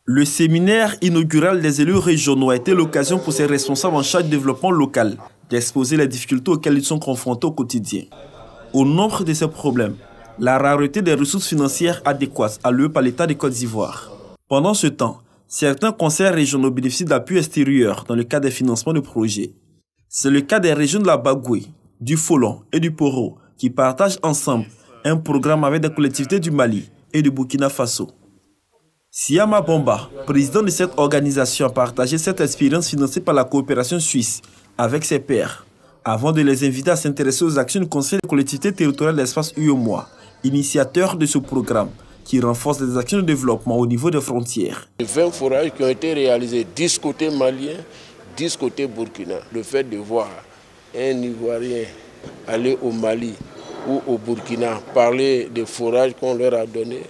Le séminaire inaugural des élus régionaux a été l'occasion pour ces responsables en charge du développement local d'exposer les difficultés auxquelles ils sont confrontés au quotidien. Au nombre de ces problèmes, la rareté des ressources financières adéquates allouées par l'État de Côte d'Ivoire. Pendant ce temps, certains conseils régionaux bénéficient d'appui extérieur dans le cadre des financements de projets. C'est le cas des régions de la Bagoué, du Folon et du Poro qui partagent ensemble un programme avec des collectivités du Mali et du Burkina Faso. Siama Bomba, président de cette organisation, a partagé cette expérience financée par la coopération suisse avec ses pairs, avant de les inviter à s'intéresser aux actions du Conseil des collectivités territoriales de l'espace UEMOA, initiateur de ce programme qui renforce les actions de développement au niveau des frontières. 20 forages qui ont été réalisés 10 côté malien, 10 côté burkina. Le fait de voir un Ivoirien aller au Mali ou au Burkina parler des forages qu'on leur a donnés,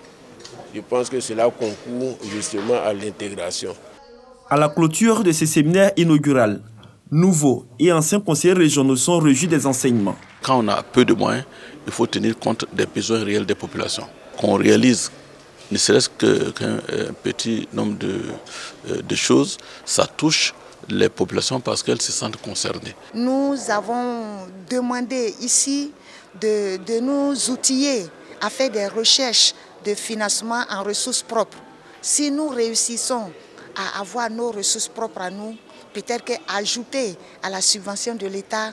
je pense que cela concourt justement à l'intégration. À la clôture de ce séminaire inaugural, nouveaux et anciens conseillers régionaux sont réjouis des enseignements. Quand on a peu de moyens, il faut tenir compte des besoins réels des populations. Qu'on réalise ne serait-ce qu'un petit nombre de choses, ça touche les populations parce qu'elles se sentent concernées. Nous avons demandé ici de nous outiller à faire des recherches de financement en ressources propres. Si nous réussissons à avoir nos ressources propres à nous, peut-être qu'ajouter à la subvention de l'État,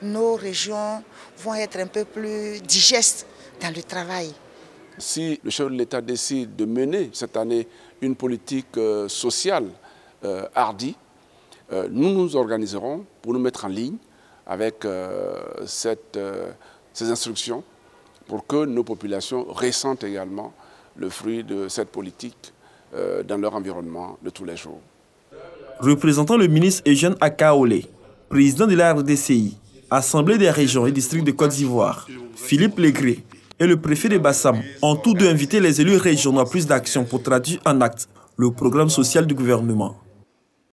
nos régions vont être un peu plus digestes dans le travail. Si le chef de l'État décide de mener cette année une politique sociale hardie, nous nous organiserons pour nous mettre en ligne avec ces instructions pour que nos populations ressentent également le fruit de cette politique dans leur environnement de tous les jours. Représentant le ministre Eugène Akaole, président de la RDCI, Assemblée des régions et districts de Côte d'Ivoire, Philippe Legré et le préfet de Bassam ont tous deux invité les élus régionaux à plus d'actions pour traduire en actes le programme social du gouvernement.